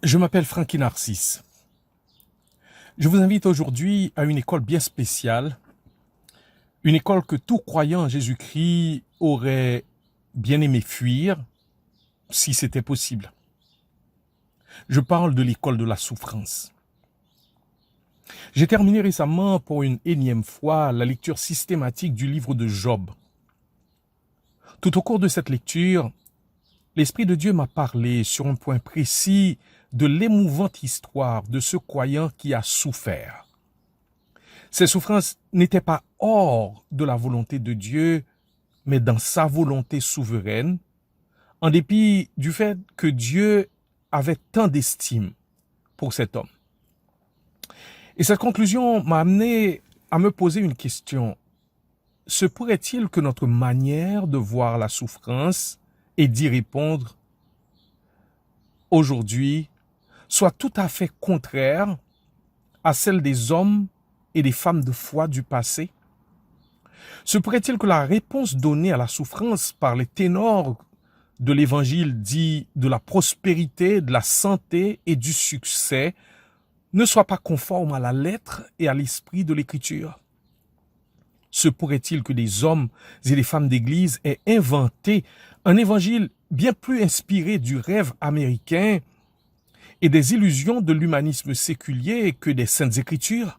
Je m'appelle Frankie Narcisse. Je vous invite aujourd'hui à une école bien spéciale, une école que tout croyant en Jésus-Christ aurait bien aimé fuir si c'était possible. Je parle de l'école de la souffrance. J'ai terminé récemment pour une énième fois la lecture systématique du livre de Job. Tout au cours de cette lecture, l'Esprit de Dieu m'a parlé sur un point précis de l'émouvante histoire de ce croyant qui a souffert. Ces souffrances n'étaient pas hors de la volonté de Dieu, mais dans sa volonté souveraine, en dépit du fait que Dieu avait tant d'estime pour cet homme. Et cette conclusion m'a amené à me poser une question. Se pourrait-il que notre manière de voir la souffrance et d'y répondre aujourd'hui soit tout à fait contraire à celle des hommes et des femmes de foi du passé? Se pourrait-il que la réponse donnée à la souffrance par les ténors de l'évangile dit de la prospérité, de la santé et du succès ne soit pas conforme à la lettre et à l'esprit de l'écriture? Se pourrait-il que des hommes et des femmes d'église aient inventé un évangile bien plus inspiré du rêve américain et des illusions de l'humanisme séculier que des saintes écritures?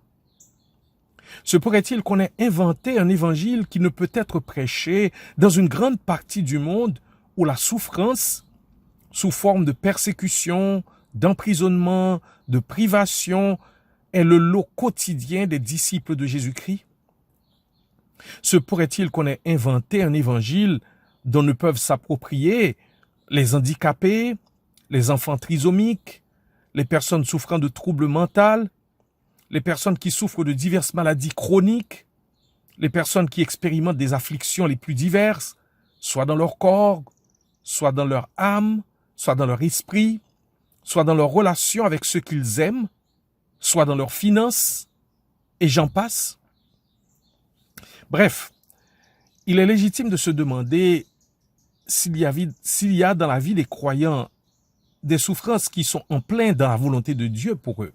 Se pourrait-il qu'on ait inventé un évangile qui ne peut être prêché dans une grande partie du monde où la souffrance, sous forme de persécution, d'emprisonnement, de privation, est le lot quotidien des disciples de Jésus-Christ? Se pourrait-il qu'on ait inventé un évangile dont ne peuvent s'approprier les handicapés, les enfants trisomiques, les personnes souffrant de troubles mentaux, les personnes qui souffrent de diverses maladies chroniques, les personnes qui expérimentent des afflictions les plus diverses, soit dans leur corps, soit dans leur âme, soit dans leur esprit, soit dans leur relation avec ceux qu'ils aiment, soit dans leurs finances, et j'en passe? Bref, il est légitime de se demander s'il y a dans la vie des croyants des souffrances qui sont en plein dans la volonté de Dieu pour eux.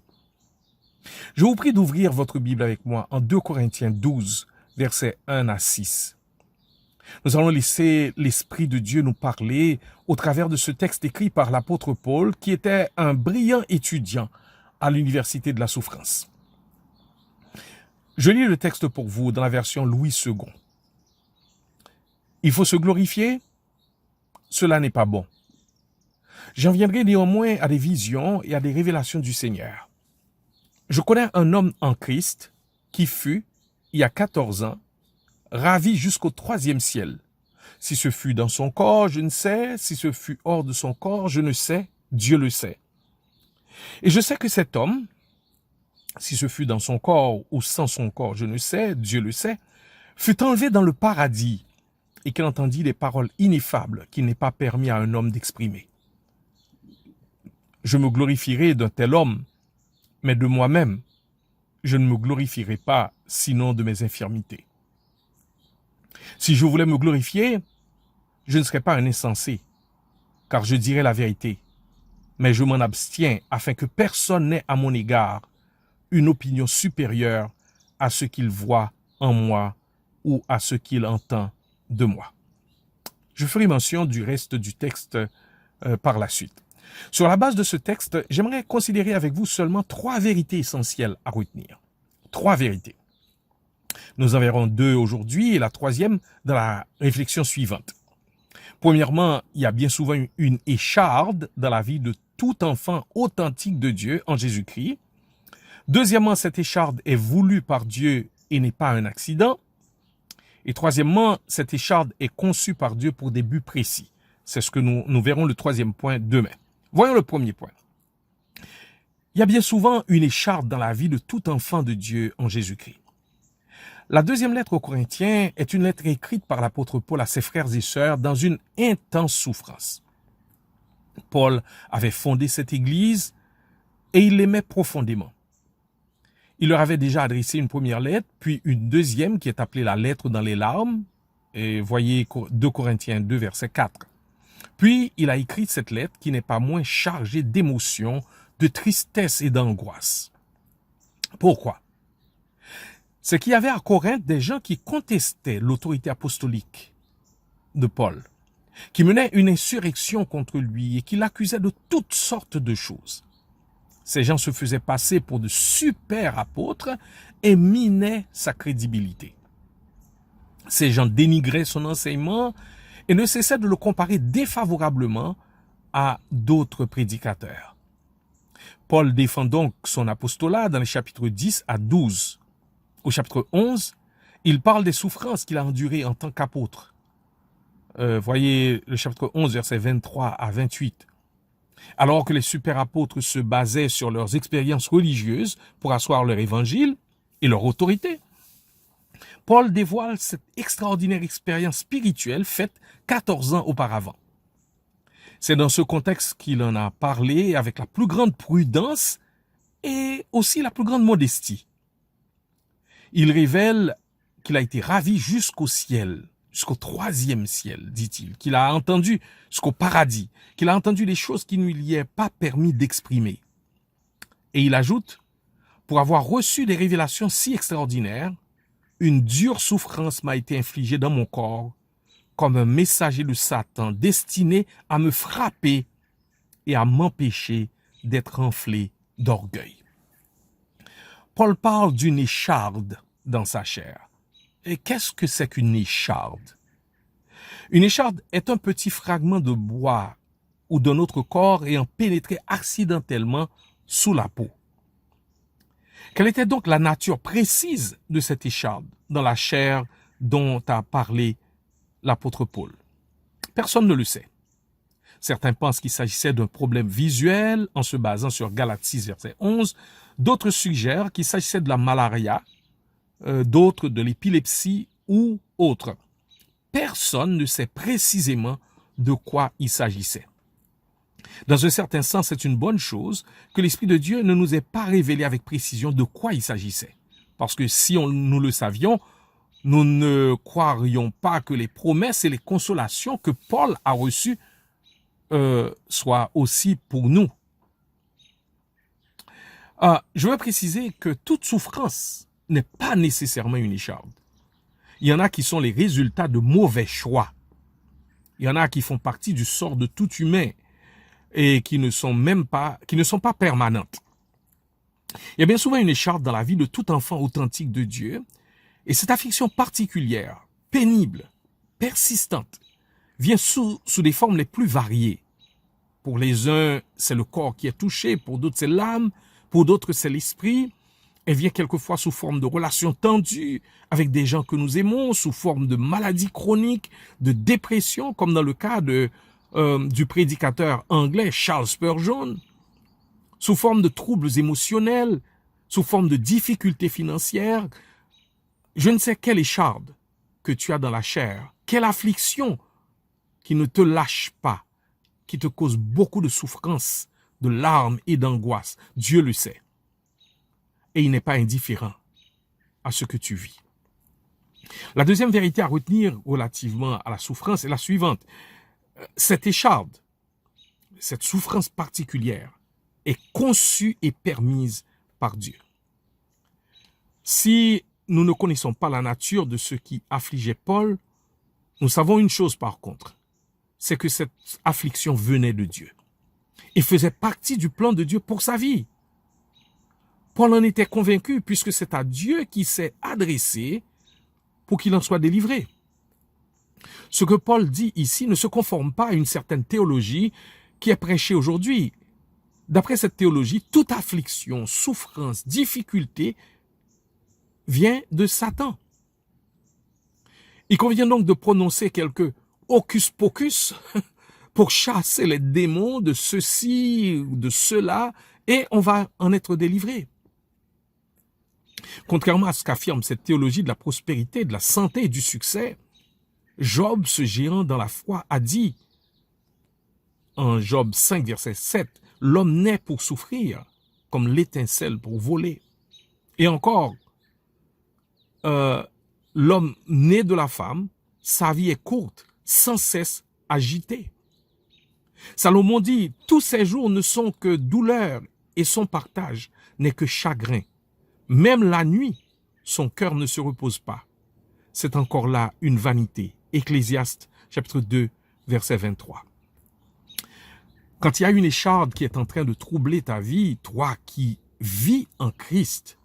Je vous prie d'ouvrir votre Bible avec moi en 2 Corinthiens 12, versets 1 à 6. Nous allons laisser l'Esprit de Dieu nous parler au travers de ce texte écrit par l'apôtre Paul, qui était un brillant étudiant à l'Université de la Souffrance. Je lis le texte pour vous dans la version Louis II. Il faut se glorifier? Cela n'est pas bon. J'en viendrai néanmoins à des visions et à des révélations du Seigneur. Je connais un homme en Christ qui fut, il y a 14 ans, ravi jusqu'au 3e ciel. Si ce fut dans son corps, je ne sais. Si ce fut hors de son corps, je ne sais. Dieu le sait. Et je sais que cet homme, si ce fut dans son corps ou sans son corps, je ne sais, Dieu le sait, fut enlevé dans le paradis et qu'il entendit des paroles ineffables qu'il n'est pas permis à un homme d'exprimer. Je me glorifierai d'un tel homme, mais de moi-même, je ne me glorifierai pas sinon de mes infirmités. Si je voulais me glorifier, je ne serais pas un insensé, car je dirais la vérité, mais je m'en abstiens afin que personne n'ait à mon égard une opinion supérieure à ce qu'il voit en moi ou à ce qu'il entend de moi. Je ferai mention du reste du texte par la suite. Sur la base de ce texte, j'aimerais considérer avec vous seulement 3 vérités essentielles à retenir. 3 vérités. Nous en verrons 2 aujourd'hui et la 3e dans la réflexion suivante. Premièrement, il y a bien souvent une écharde dans la vie de tout enfant authentique de Dieu en Jésus-Christ. Deuxièmement, cette écharde est voulue par Dieu et n'est pas un accident. Et troisièmement, cette écharde est conçue par Dieu pour des buts précis. C'est ce que nous verrons le 3e point demain. Voyons le premier point. Il y a bien souvent une écharde dans la vie de tout enfant de Dieu en Jésus-Christ. La 2e lettre aux Corinthiens est une lettre écrite par l'apôtre Paul à ses frères et sœurs dans une intense souffrance. Paul avait fondé cette église et il l'aimait profondément. Il leur avait déjà adressé une première lettre, puis une deuxième qui est appelée la lettre dans les larmes. Et voyez 2 Corinthiens 2, verset 4. Puis, il a écrit cette lettre qui n'est pas moins chargée d'émotions, de tristesse et d'angoisse. Pourquoi? C'est qu'il y avait à Corinthe des gens qui contestaient l'autorité apostolique de Paul, qui menaient une insurrection contre lui et qui l'accusaient de toutes sortes de choses. Ces gens se faisaient passer pour de super apôtres et minaient sa crédibilité. Ces gens dénigraient son enseignement et ne cessaient de le comparer défavorablement à d'autres prédicateurs. Paul défend donc son apostolat dans les chapitres 10 à 12. Au chapitre 11, il parle des souffrances qu'il a endurées en tant qu'apôtre. Voyez le chapitre 11, versets 23 à 28. Alors que les super apôtres se basaient sur leurs expériences religieuses pour asseoir leur évangile et leur autorité, Paul dévoile cette extraordinaire expérience spirituelle faite 14 ans auparavant. C'est dans ce contexte qu'il en a parlé avec la plus grande prudence et aussi la plus grande modestie. Il révèle qu'il a été ravi jusqu'au ciel, jusqu'au 3e ciel, dit-il, qu'il a entendu jusqu'au paradis, qu'il a entendu les choses qui ne lui est pas permis d'exprimer. Et il ajoute, pour avoir reçu des révélations si extraordinaires, une dure souffrance m'a été infligée dans mon corps, comme un messager de Satan destiné à me frapper et à m'empêcher d'être enflé d'orgueil. Paul parle d'une écharde dans sa chair. Et qu'est-ce que c'est qu'une écharde? Une écharde est un petit fragment de bois ou d'un autre corps ayant pénétré accidentellement sous la peau. Quelle était donc la nature précise de cette écharde dans la chair dont a parlé l'apôtre Paul? Personne ne le sait. Certains pensent qu'il s'agissait d'un problème visuel en se basant sur Galates 6, verset 11. D'autres suggèrent qu'il s'agissait de la malaria, d'autres de l'épilepsie ou autre. Personne ne sait précisément de quoi il s'agissait. Dans un certain sens, c'est une bonne chose que l'Esprit de Dieu ne nous ait pas révélé avec précision de quoi il s'agissait. Parce que si nous le savions, nous ne croirions pas que les promesses et les consolations que Paul a reçues soient aussi pour nous. Je veux préciser que toute souffrance n'est pas nécessairement une écharde. Il y en a qui sont les résultats de mauvais choix. Il y en a qui font partie du sort de tout humain et qui ne sont pas permanentes. Il y a bien souvent une écharde dans la vie de tout enfant authentique de Dieu, et cette affliction particulière, pénible, persistante, vient sous des formes les plus variées. Pour les uns, c'est le corps qui est touché, pour d'autres, c'est l'âme, pour d'autres, c'est l'esprit. Elle vient quelquefois sous forme de relations tendues avec des gens que nous aimons, sous forme de maladies chroniques, de dépression, comme dans le cas du prédicateur anglais Charles Spurgeon, sous forme de troubles émotionnels, sous forme de difficultés financières. Je ne sais quelle écharde que tu as dans la chair, quelle affliction qui ne te lâche pas, qui te cause beaucoup de souffrance, de larmes et d'angoisse. Dieu le sait. Et il n'est pas indifférent à ce que tu vis. La deuxième vérité à retenir relativement à la souffrance est la suivante. Cette écharde, cette souffrance particulière, est conçue et permise par Dieu. Si nous ne connaissons pas la nature de ce qui affligeait Paul, nous savons une chose par contre, c'est que cette affliction venait de Dieu et faisait partie du plan de Dieu pour sa vie. Paul en était convaincu puisque c'est à Dieu qu'il s'est adressé pour qu'il en soit délivré. Ce que Paul dit ici ne se conforme pas à une certaine théologie qui est prêchée aujourd'hui. D'après cette théologie, toute affliction, souffrance, difficulté vient de Satan. Il convient donc de prononcer quelques hocus pocus pour chasser les démons de ceci ou de cela et on va en être délivré. Contrairement à ce qu'affirme cette théologie de la prospérité, de la santé et du succès, Job, ce géant dans la foi, a dit en Job 5, verset 7, « L'homme naît pour souffrir, comme l'étincelle pour voler. » Et encore, l'homme né de la femme, sa vie est courte, sans cesse agitée. Salomon dit, tous ces jours ne sont que douleur et son partage n'est que chagrin. Même la nuit, son cœur ne se repose pas. C'est encore là une vanité. Ecclésiaste, chapitre 2, verset 23. Quand il y a une écharde qui est en train de troubler ta vie, toi qui vis en Christ,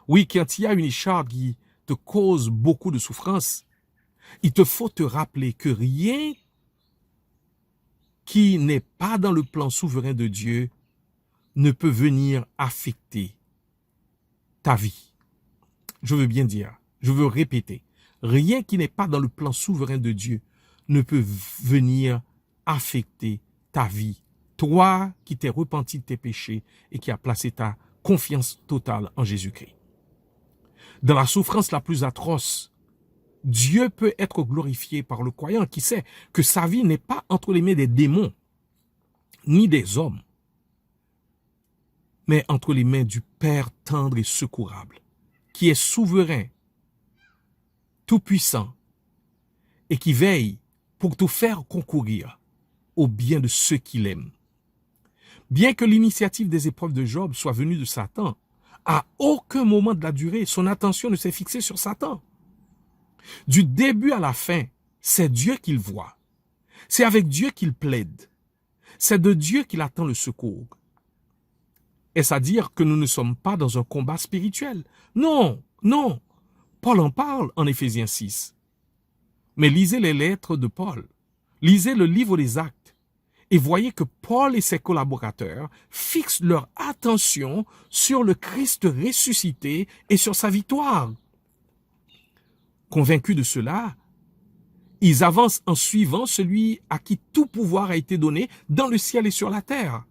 oui, quand il y a une écharde qui te cause beaucoup de souffrance, il te faut te rappeler que rien qui n'est pas dans le plan souverain de Dieu ne peut venir affecter ta vie. Je veux bien dire, je veux répéter, rien qui n'est pas dans le plan souverain de Dieu ne peut venir affecter ta vie. Toi qui t'es repenti de tes péchés et qui as placé ta confiance totale en Jésus-Christ. Dans la souffrance la plus atroce, Dieu peut être glorifié par le croyant qui sait que sa vie n'est pas entre les mains des démons ni des hommes, mais entre les mains du Père tendre et secourable, qui est souverain, tout-puissant, et qui veille pour tout faire concourir au bien de ceux qu'il aime. Bien que l'initiative des épreuves de Job soit venue de Satan, à aucun moment de la durée, son attention ne s'est fixée sur Satan. Du début à la fin, c'est Dieu qu'il voit. C'est avec Dieu qu'il plaide. C'est de Dieu qu'il attend le secours. Est-ce à dire que nous ne sommes pas dans un combat spirituel? Non, non. Paul en parle en Éphésiens 6. Mais lisez les lettres de Paul. Lisez le livre des Actes. Et voyez que Paul et ses collaborateurs fixent leur attention sur le Christ ressuscité et sur sa victoire. Convaincus de cela, ils avancent en suivant celui à qui tout pouvoir a été donné dans le ciel et sur la terre.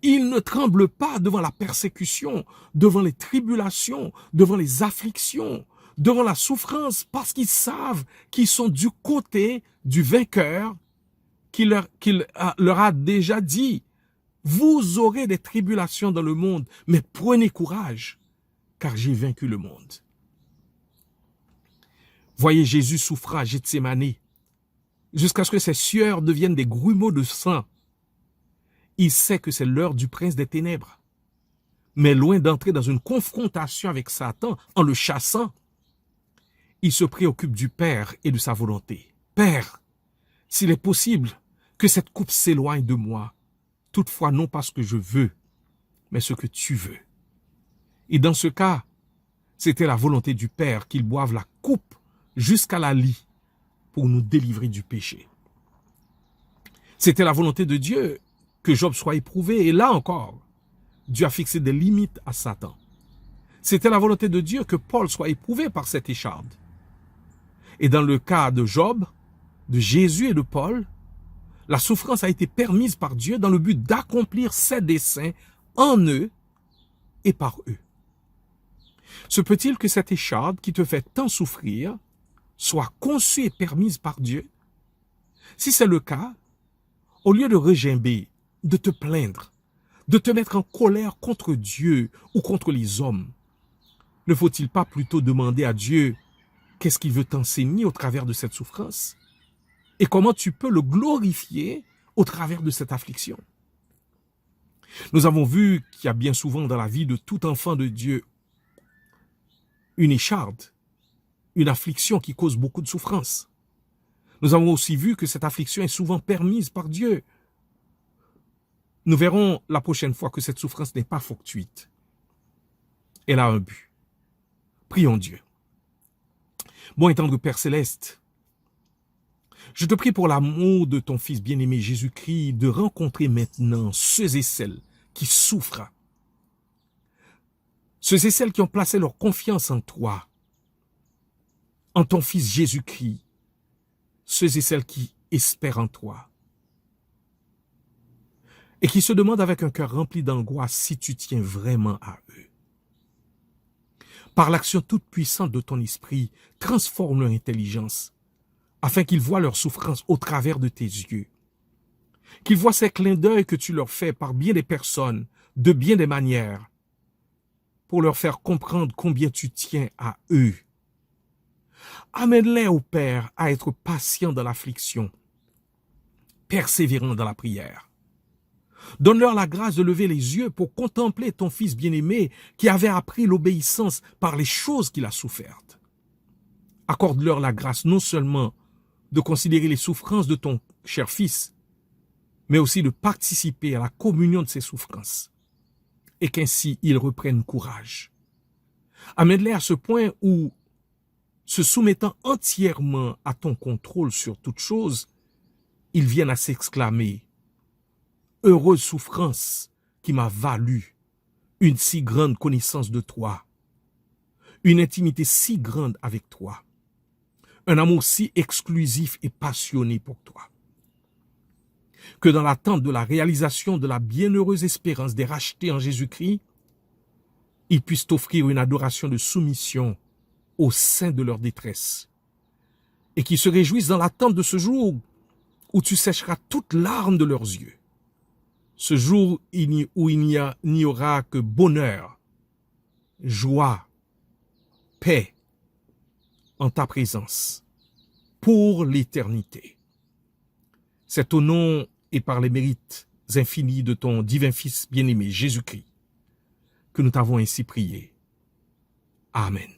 Ils ne tremblent pas devant la persécution, devant les tribulations, devant les afflictions, devant la souffrance, parce qu'ils savent qu'ils sont du côté du vainqueur qui leur a déjà dit, vous aurez des tribulations dans le monde, mais prenez courage, car j'ai vaincu le monde. Voyez Jésus souffrir à Gethsémani, jusqu'à ce que ses sueurs deviennent des grumeaux de sang. Il sait que c'est l'heure du prince des ténèbres. Mais loin d'entrer dans une confrontation avec Satan en le chassant, il se préoccupe du Père et de sa volonté. Père, s'il est possible que cette coupe s'éloigne de moi, toutefois non pas ce que je veux, mais ce que tu veux. Et dans ce cas, c'était la volonté du Père qu'il boive la coupe jusqu'à la lie pour nous délivrer du péché. C'était la volonté de Dieu que Job soit éprouvé, et là encore, Dieu a fixé des limites à Satan. C'était la volonté de Dieu que Paul soit éprouvé par cette écharde. Et dans le cas de Job, de Jésus et de Paul, la souffrance a été permise par Dieu dans le but d'accomplir ses desseins en eux et par eux. Se peut-il que cette écharde qui te fait tant souffrir soit conçue et permise par Dieu? Si c'est le cas, au lieu de regimber, de te plaindre, de te mettre en colère contre Dieu ou contre les hommes, ne faut-il pas plutôt demander à Dieu qu'est-ce qu'il veut t'enseigner au travers de cette souffrance? Et comment tu peux le glorifier au travers de cette affliction? Nous avons vu qu'il y a bien souvent dans la vie de tout enfant de Dieu une écharde, une affliction qui cause beaucoup de souffrance. Nous avons aussi vu que cette affliction est souvent permise par Dieu. Nous verrons la prochaine fois que cette souffrance n'est pas fortuite. Elle a un but. Prions Dieu. Bon et tendre Père Céleste, je te prie pour l'amour de ton Fils bien-aimé Jésus-Christ de rencontrer maintenant ceux et celles qui souffrent, ceux et celles qui ont placé leur confiance en toi, en ton Fils Jésus-Christ, ceux et celles qui espèrent en toi et qui se demandent avec un cœur rempli d'angoisse si tu tiens vraiment à eux. Par l'action toute puissante de ton esprit, transforme leur intelligence afin qu'ils voient leur souffrance au travers de tes yeux. Qu'ils voient ces clins d'œil que tu leur fais par bien des personnes, de bien des manières, pour leur faire comprendre combien tu tiens à eux. Amène-les, ô Père, à être patients dans l'affliction, persévérant dans la prière. Donne-leur la grâce de lever les yeux pour contempler ton Fils bien-aimé qui avait appris l'obéissance par les choses qu'il a souffertes. Accorde-leur la grâce non seulement de considérer les souffrances de ton cher Fils, mais aussi de participer à la communion de ses souffrances, et qu'ainsi ils reprennent courage. Amène-les à ce point où, se soumettant entièrement à ton contrôle sur toute chose, ils viennent à s'exclamer « Heureuse souffrance qui m'a valu une si grande connaissance de toi, une intimité si grande avec toi, un amour si exclusif et passionné pour toi. » Que dans l'attente de la réalisation de la bienheureuse espérance des rachetés en Jésus-Christ, ils puissent t'offrir une adoration de soumission au sein de leur détresse, et qu'ils se réjouissent dans l'attente de ce jour où tu sécheras toute larme de leurs yeux. Ce jour où il n'y aura que bonheur, joie, paix en ta présence pour l'éternité. C'est au nom et par les mérites infinis de ton divin Fils bien-aimé Jésus-Christ que nous t'avons ainsi prié. Amen.